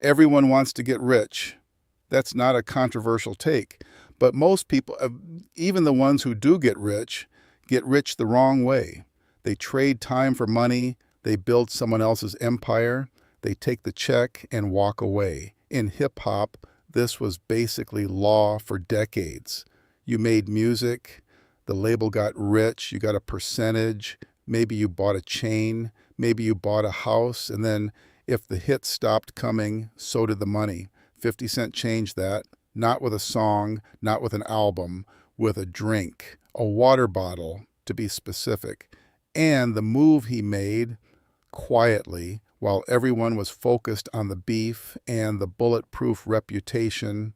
Everyone wants to get rich. That's not a controversial take. But most people, even the ones who do get rich the wrong way. They trade time for money, they build someone else's empire, they take the check and walk away. In hip hop, this was basically law for decades. You made music, the label got rich, you got a percentage, maybe you bought a chain, maybe you bought a house, and then if the hits stopped coming, so did the money. 50 Cent changed that, not with a song, not with an album, with a drink, a water bottle, to be specific. And the move he made quietly while everyone was focused on the beef and the bulletproof reputation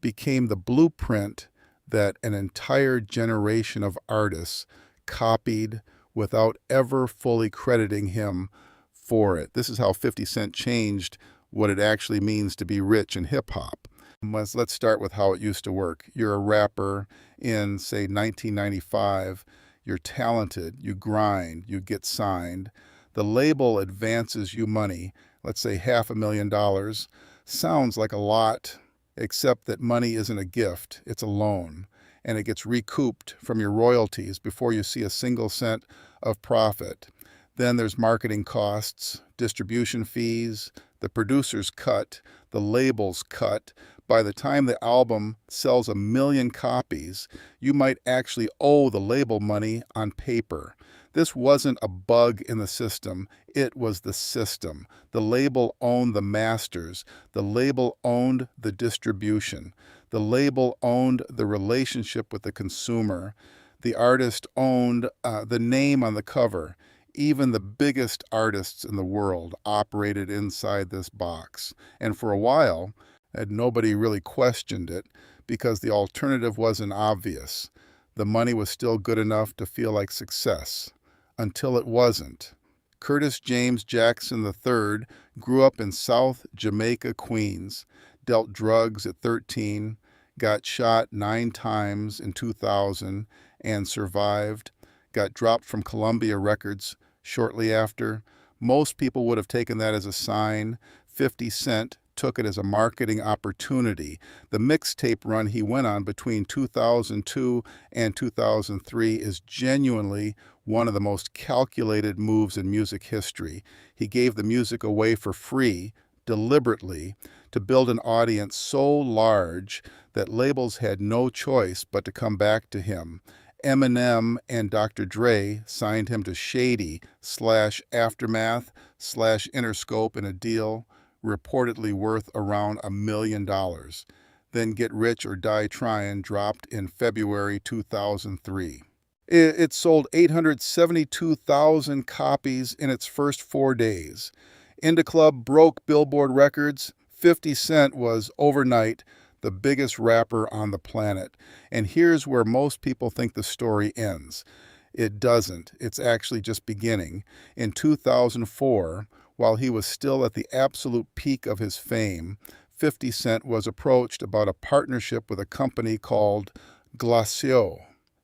became the blueprint that an entire generation of artists copied without ever fully crediting him for it. This is how 50 Cent changed what it actually means to be rich in hip hop. Let's start with how it used to work. You're a rapper in, say, 1995. You're talented, you grind, you get signed. The label advances you money, let's say $500,000. Sounds like a lot, except that money isn't a gift, it's a loan. And it gets recouped from your royalties before you see a single cent of profit. Then there's marketing costs, distribution fees, the producer's cut, the label's cut. By the time the album sells 1 million copies, you might actually owe the label money on paper. This wasn't a bug in the system, it was the system. The label owned the masters. The label owned the distribution. The label owned the relationship with the consumer. The artist owned the name on the cover. Even the biggest artists in the world operated inside this box. And for a while, and nobody really questioned it because the alternative wasn't obvious. The money was still good enough to feel like success, until it wasn't. Curtis James Jackson III grew up in South Jamaica, Queens, dealt drugs at 13, got shot 9 times in 2000 and survived, got dropped from Columbia Records shortly after. Most people would have taken that as a sign. 50 Cent took it as a marketing opportunity. The mixtape run he went on between 2002 and 2003 is genuinely one of the most calculated moves in music history. He gave the music away for free, deliberately, to build an audience so large that labels had no choice but to come back to him. Eminem and Dr. Dre signed him to Shady/Aftermath/Interscope in a deal reportedly worth around $1 million. Then Get Rich or Die Tryin dropped in February 2003. It sold 872,000 copies in its first 4 days. Indie Club broke Billboard records. 50 Cent was, overnight, the biggest rapper on the planet. And here's where most people think the story ends. It doesn't. It's actually just beginning. In 2004, while he was still at the absolute peak of his fame, 50 Cent was approached about a partnership with a company called Glacio,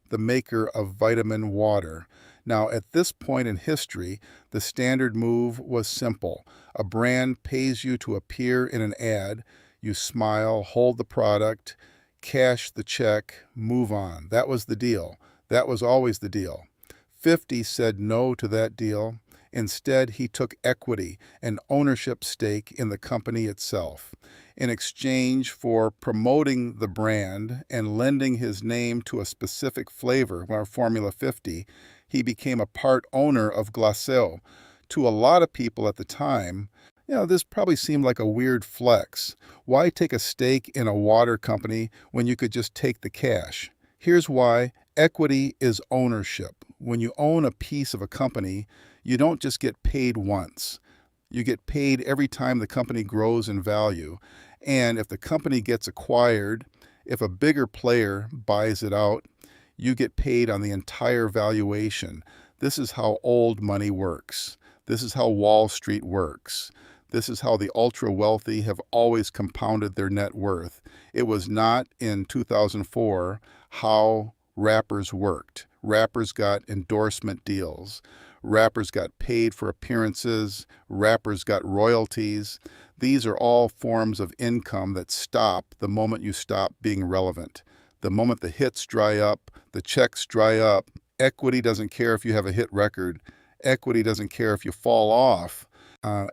the maker of Vitaminwater. Now, at this point in history, the standard move was simple. A brand pays you to appear in an ad. You smile, hold the product, cash the check, move on. That was the deal. That was always the deal. 50 said no to that deal. Instead, he took equity, an ownership stake in the company itself. In exchange for promoting the brand and lending his name to a specific flavor, Formula 50, he became a part owner of Glacio. To a lot of people at the time, this probably seemed like a weird flex. Why take a stake in a water company when you could just take the cash? Here's why. Equity is ownership. When you own a piece of a company, you don't just get paid once. You get paid every time the company grows in value. And if the company gets acquired, if a bigger player buys it out, you get paid on the entire valuation. This is how old money works. This is how Wall Street works. This is how the ultra-wealthy have always compounded their net worth. It was not in 2004 how rappers worked. Rappers got endorsement deals. Rappers got paid for appearances. Rappers got royalties. These are all forms of income that stop the moment you stop being relevant. The moment the hits dry up, the checks dry up, equity doesn't care if you have a hit record. Equity doesn't care if you fall off.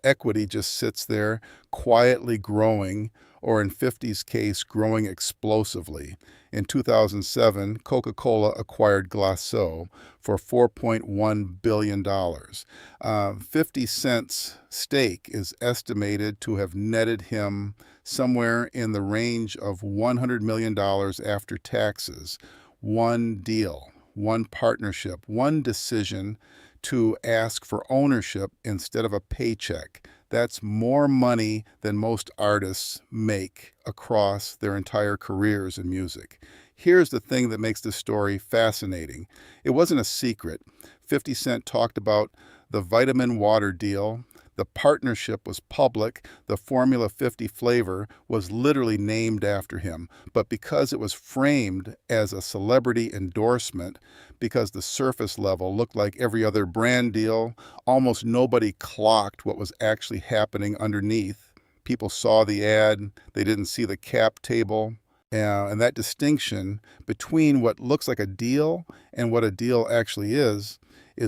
Equity just sits there quietly growing, or in 50's case, growing explosively. In 2007, Coca-Cola acquired Glaceau for $4.1 billion. 50 Cent's stake is estimated to have netted him somewhere in the range of $100 million after taxes. One deal, one partnership, one decision to ask for ownership instead of a paycheck. That's more money than most artists make across their entire careers in music. Here's the thing that makes this story fascinating. It wasn't a secret. 50 Cent talked about the Vitaminwater deal. The partnership was public. The Formula 50 flavor was literally named after him. But because it was framed as a celebrity endorsement, because the surface level looked like every other brand deal, almost nobody clocked what was actually happening underneath. People saw the ad, they didn't see the cap table. And that distinction between what looks like a deal and what a deal actually is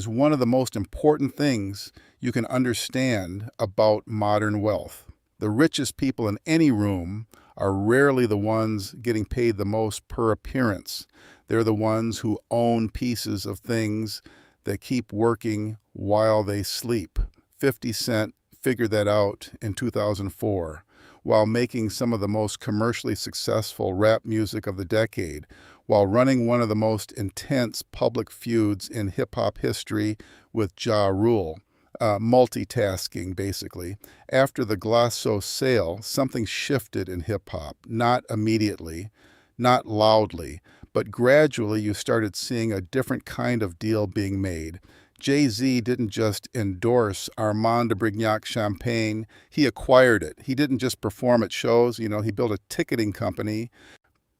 one of the most important things you can understand about modern wealth. The richest people in any room are rarely the ones getting paid the most per appearance. They're the ones who own pieces of things that keep working while they sleep. 50 Cent figured that out in 2004 while making some of the most commercially successful rap music of the decade, while running one of the most intense public feuds in hip-hop history with Ja Rule. Multitasking, basically. After the Glaceau sale, something shifted in hip-hop, not immediately, not loudly, but gradually you started seeing a different kind of deal being made. Jay-Z didn't just endorse Armand de Brignac champagne, he acquired it. He didn't just perform at shows, he built a ticketing company.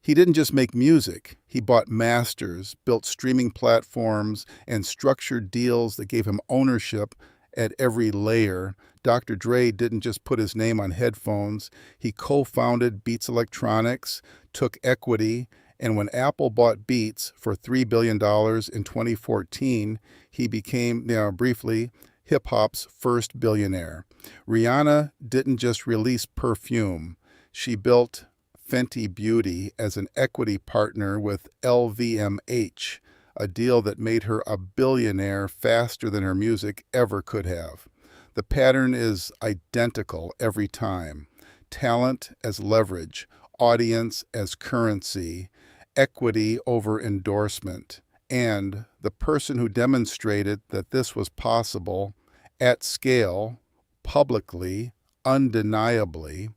He didn't just make music, he bought masters, built streaming platforms, and structured deals that gave him ownership at every layer. Dr. Dre didn't just put his name on headphones, he co-founded Beats Electronics, took equity, and when Apple bought Beats for $3 billion in 2014, he became, briefly, hip-hop's first billionaire. Rihanna didn't just release perfume. She built Fenty Beauty as an equity partner with LVMH, a deal that made her a billionaire faster than her music ever could have. The pattern is identical every time. Talent as leverage, audience as currency, equity over endorsement, and the person who demonstrated that this was possible at scale, publicly, undeniably,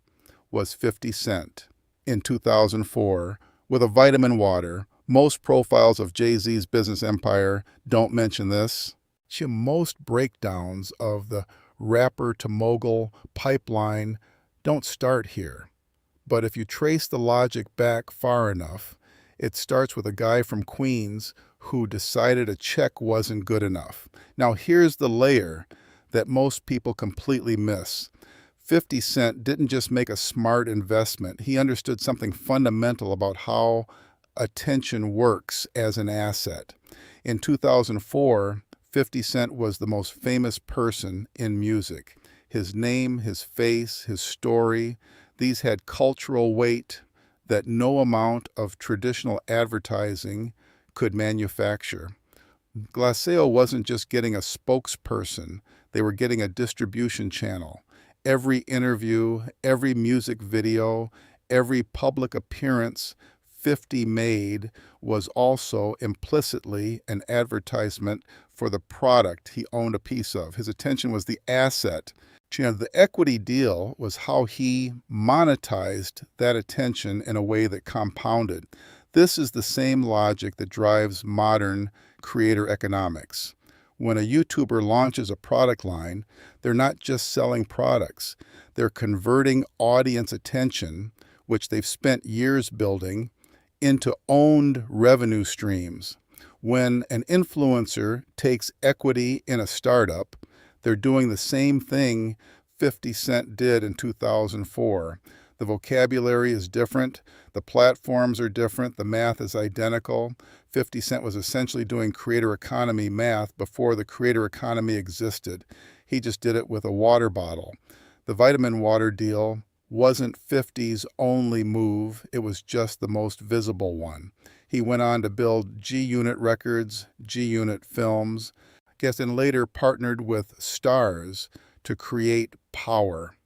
was 50 Cent. In 2004, with a Vitaminwater, most profiles of Jay-Z's business empire don't mention this. Most breakdowns of the rapper to mogul pipeline don't start here. But if you trace the logic back far enough, it starts with a guy from Queens who decided a check wasn't good enough. Now here's the layer that most people completely miss. 50 Cent didn't just make a smart investment. He understood something fundamental about how attention works as an asset. In 2004, 50 Cent was the most famous person in music. His name, his face, his story, these had cultural weight that no amount of traditional advertising could manufacture. Glaceau wasn't just getting a spokesperson, they were getting a distribution channel. Every interview, every music video, every public appearance 50 made was also implicitly an advertisement for the product he owned a piece of. His attention was the asset. The equity deal was how he monetized that attention in a way that compounded. This is the same logic that drives modern creator economics. When a YouTuber launches a product line, they're not just selling products. They're converting audience attention, which they've spent years building, into owned revenue streams. When an influencer takes equity in a startup, they're doing the same thing 50 Cent did in 2004. The vocabulary is different, the platforms are different, the math is identical. 50 Cent was essentially doing creator economy math before the creator economy existed. He just did it with a water bottle. The Vitaminwater deal wasn't 50's only move, it was just the most visible one. He went on to build G-Unit Records, G-Unit Films, and later partnered with Stars to create Power,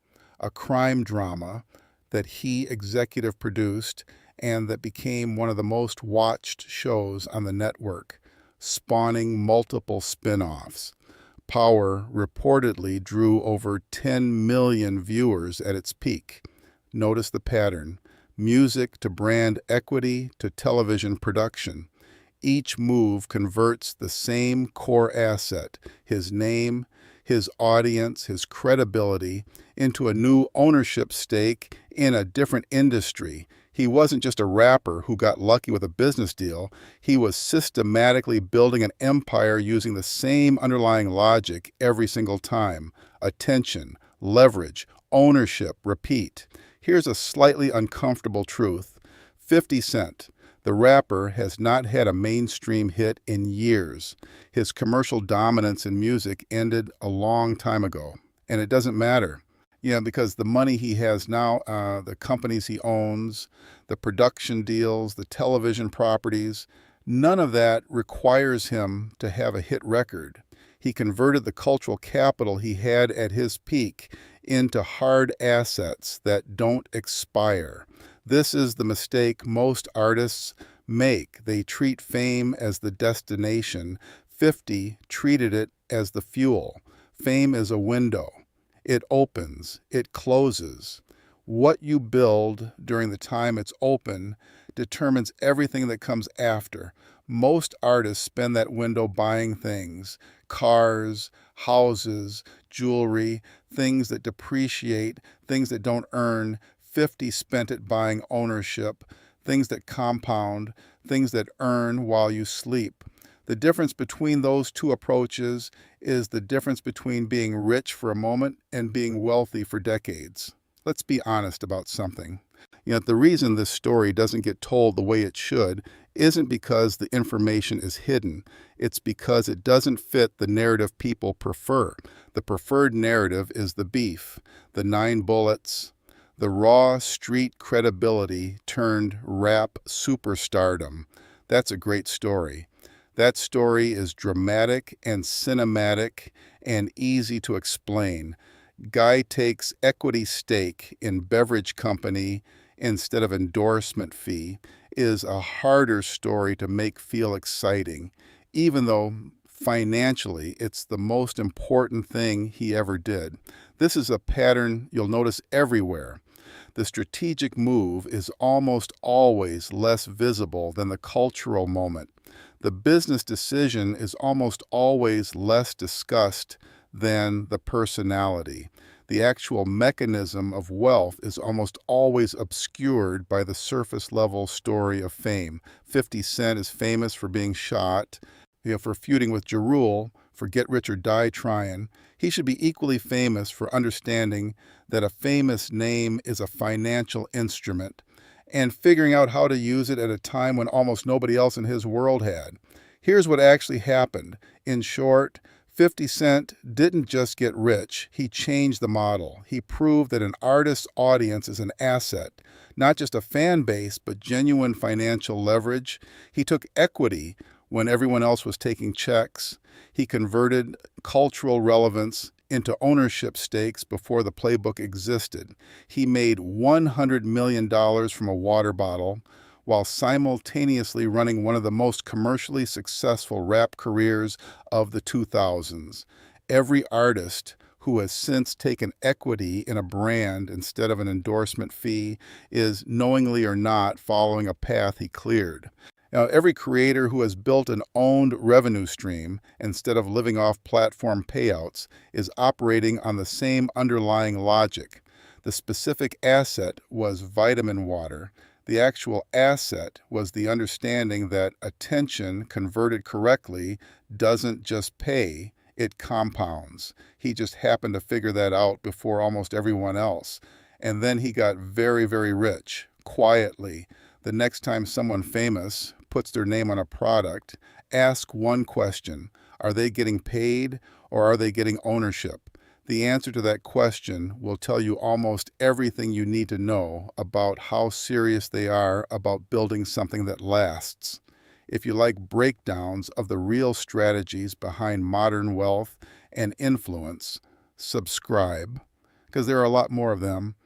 a crime drama that he executive produced and that became one of the most watched shows on the network, spawning multiple spin-offs. Power reportedly drew over 10 million viewers at its peak. Notice the pattern: music to brand equity to television production. Each move converts the same core asset, his name, his audience, his credibility, into a new ownership stake in a different industry. He wasn't just a rapper who got lucky with a business deal. He was systematically building an empire using the same underlying logic every single time: attention, leverage, ownership, repeat. Here's a slightly uncomfortable truth. 50 Cent, the rapper, has not had a mainstream hit in years. His commercial dominance in music ended a long time ago. And it doesn't matter. Because the money he has now, the companies he owns, the production deals, the television properties, none of that requires him to have a hit record. He converted the cultural capital he had at his peak into hard assets that don't expire. This is the mistake most artists make. They treat fame as the destination. 50 treated it as the fuel. Fame is a window. It opens, it closes. What you build during the time it's open determines everything that comes after. Most artists spend that window buying things: cars, houses, jewelry, things that depreciate, things that don't earn. 50 spent it buying ownership, things that compound, things that earn while you sleep. The difference between those two approaches is the difference between being rich for a moment and being wealthy for decades. Let's be honest about something. The reason this story doesn't get told the way it should isn't because the information is hidden. It's because it doesn't fit the narrative people prefer. The preferred narrative is the beef, the 9 bullets, the raw street credibility turned rap superstardom. That's a great story. That story is dramatic and cinematic and easy to explain. Guy takes equity stake in beverage company instead of endorsement fee is a harder story to make feel exciting, even though financially it's the most important thing he ever did. This is a pattern you'll notice everywhere. The strategic move is almost always less visible than the cultural moment. The business decision is almost always less discussed than the personality. The actual mechanism of wealth is almost always obscured by the surface-level story of fame. 50 Cent is famous for being shot, for feuding with Ja Rule, for Get Rich or Die Tryin. He should be equally famous for understanding that a famous name is a financial instrument and figuring out how to use it at a time when almost nobody else in his world had. Here's what actually happened. In short, 50 Cent didn't just get rich, he changed the model. He proved that an artist's audience is an asset, not just a fan base, but genuine financial leverage. He took equity when everyone else was taking checks. He converted cultural relevance into ownership stakes before the playbook existed. He made $100 million from a water bottle while simultaneously running one of the most commercially successful rap careers of the 2000s. Every artist who has since taken equity in a brand instead of an endorsement fee is, knowingly or not, following a path he cleared. Now, every creator who has built an owned revenue stream instead of living off platform payouts is operating on the same underlying logic. The specific asset was Vitaminwater. The actual asset was the understanding that attention converted correctly doesn't just pay, it compounds. He just happened to figure that out before almost everyone else. And then he got very, very rich, quietly. The next time someone famous puts their name on a product, ask one question. Are they getting paid or are they getting ownership? The answer to that question will tell you almost everything you need to know about how serious they are about building something that lasts. If you like breakdowns of the real strategies behind modern wealth and influence, subscribe, because there are a lot more of them.